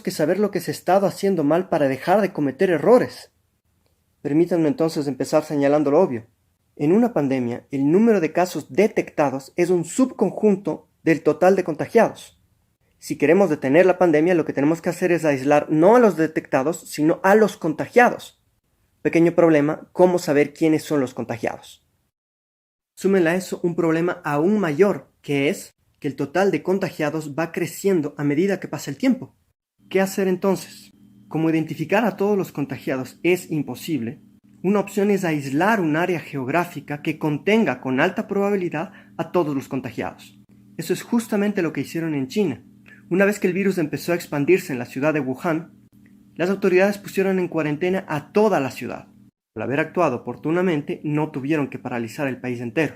tenemos que saber lo que se ha estado haciendo mal para dejar de cometer errores. Permítanme entonces empezar señalando lo obvio. En una pandemia, el número de casos detectados es un subconjunto del total de contagiados. Si queremos detener la pandemia, lo que tenemos que hacer es aislar no a los detectados, sino a los contagiados. Pequeño problema, ¿cómo saber quiénes son los contagiados? Súmenle a eso un problema aún mayor, que es que el total de contagiados va creciendo a medida que pasa el tiempo. ¿Qué hacer entonces? Como identificar a todos los contagiados es imposible, una opción es aislar un área geográfica que contenga con alta probabilidad a todos los contagiados. Eso es justamente lo que hicieron en China. Una vez que el virus empezó a expandirse en la ciudad de Wuhan, las autoridades pusieron en cuarentena a toda la ciudad. Al haber actuado oportunamente, no tuvieron que paralizar el país entero.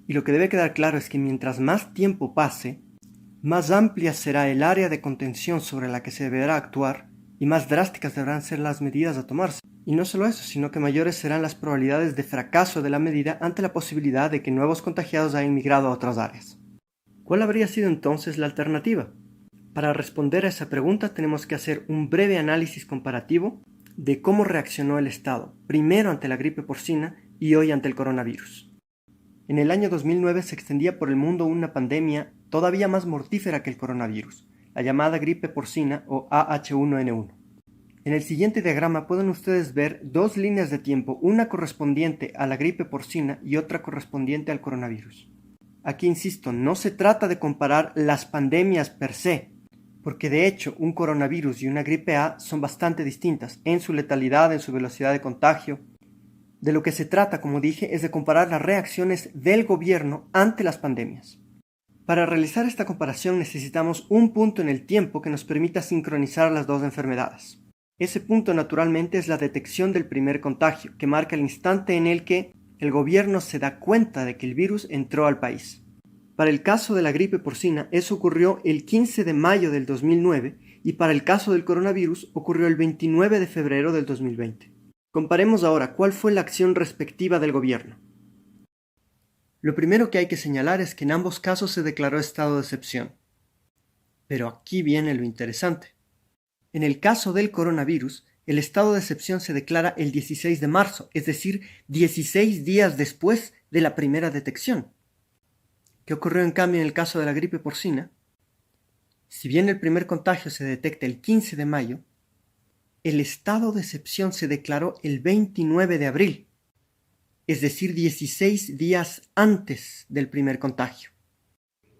Y lo que debe quedar claro es que mientras más tiempo pase, más amplia será el área de contención sobre la que se deberá actuar y más drásticas deberán ser las medidas a tomarse. Y no solo eso, sino que mayores serán las probabilidades de fracaso de la medida ante la posibilidad de que nuevos contagiados hayan migrado a otras áreas. ¿Cuál habría sido entonces la alternativa? Para responder a esa pregunta tenemos que hacer un breve análisis comparativo de cómo reaccionó el Estado, primero ante la gripe porcina y hoy ante el coronavirus. En el año 2009 se extendía por el mundo una pandemia todavía más mortífera que el coronavirus, la llamada gripe porcina o AH1N1. En el siguiente diagrama pueden ustedes ver dos líneas de tiempo, una correspondiente a la gripe porcina y otra correspondiente al coronavirus. Aquí insisto, no se trata de comparar las pandemias per se, porque de hecho un coronavirus y una gripe A son bastante distintas en su letalidad, en su velocidad de contagio. De lo que se trata, como dije, es de comparar las reacciones del gobierno ante las pandemias. Para realizar esta comparación necesitamos un punto en el tiempo que nos permita sincronizar las dos enfermedades. Ese punto naturalmente es la detección del primer contagio, que marca el instante en el que el gobierno se da cuenta de que el virus entró al país. Para el caso de la gripe porcina, eso ocurrió el 15 de mayo del 2009 y para el caso del coronavirus ocurrió el 29 de febrero del 2020. Comparemos ahora cuál fue la acción respectiva del gobierno. Lo primero que hay que señalar es que en ambos casos se declaró estado de excepción. Pero aquí viene lo interesante. En el caso del coronavirus, el estado de excepción se declara el 16 de marzo, es decir, 16 días después de la primera detección. ¿Qué ocurrió en cambio en el caso de la gripe porcina? Si bien el primer contagio se detecta el 15 de mayo, el estado de excepción se declaró el 29 de abril, es decir, 16 días antes del primer contagio.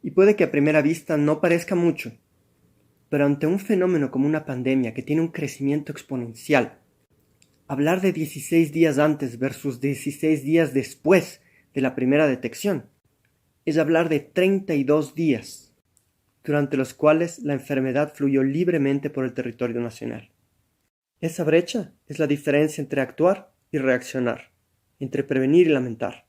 Y puede que a primera vista no parezca mucho, pero ante un fenómeno como una pandemia que tiene un crecimiento exponencial, hablar de 16 días antes versus 16 días después de la primera detección es hablar de 32 días, durante los cuales la enfermedad fluyó libremente por el territorio nacional. Esa brecha es la diferencia entre actuar y reaccionar, entre prevenir y lamentar.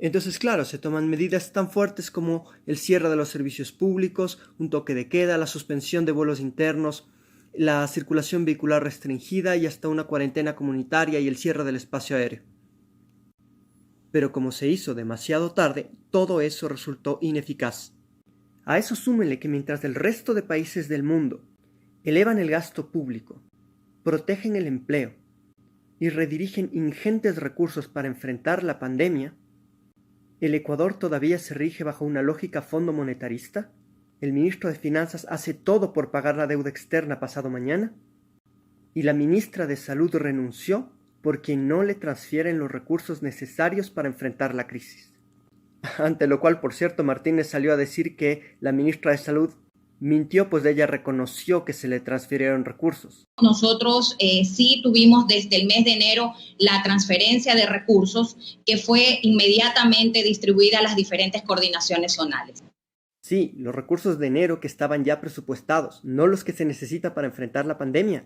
Entonces, claro, se toman medidas tan fuertes como el cierre de los servicios públicos, un toque de queda, la suspensión de vuelos internos, la circulación vehicular restringida y hasta una cuarentena comunitaria y el cierre del espacio aéreo. Pero como se hizo demasiado tarde, todo eso resultó ineficaz. A eso súmenle que mientras el resto de países del mundo elevan el gasto público, protegen el empleo y redirigen ingentes recursos para enfrentar la pandemia, ¿el Ecuador todavía se rige bajo una lógica fondo monetarista? ¿El ministro de Finanzas hace todo por pagar la deuda externa pasado mañana? ¿Y la ministra de Salud renunció porque no le transfieren los recursos necesarios para enfrentar la crisis? Ante lo cual, por cierto, Martínez salió a decir que la ministra de Salud mintió, pues ella reconoció que se le transfirieron recursos. Nosotros sí tuvimos desde el mes de enero la transferencia de recursos que fue inmediatamente distribuida a las diferentes coordinaciones zonales. Sí, los recursos de enero que estaban ya presupuestados, no los que se necesita para enfrentar la pandemia.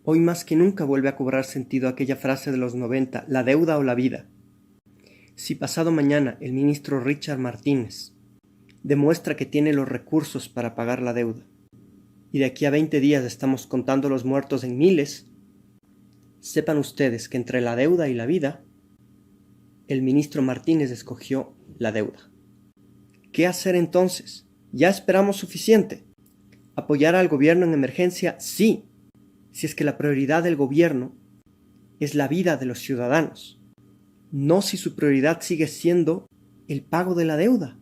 Hoy más que nunca vuelve a cobrar sentido aquella frase de los 90, la deuda o la vida. Si pasado mañana el ministro Richard Martínez demuestra que tiene los recursos para pagar la deuda, y de aquí a 20 días estamos contando los muertos en miles, sepan ustedes que entre la deuda y la vida, el ministro Martínez escogió la deuda. ¿Qué hacer entonces? Ya esperamos suficiente. ¿Apoyar al gobierno en emergencia? Sí, si es que la prioridad del gobierno es la vida de los ciudadanos, no si su prioridad sigue siendo el pago de la deuda.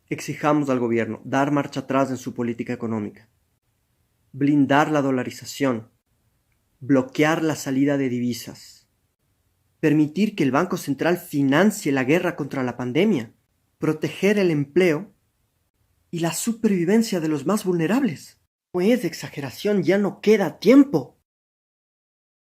Exijamos al gobierno dar marcha atrás en su política económica, blindar la dolarización, bloquear la salida de divisas, permitir que el Banco Central financie la guerra contra la pandemia, proteger el empleo y la supervivencia de los más vulnerables. No es exageración, ya no queda tiempo.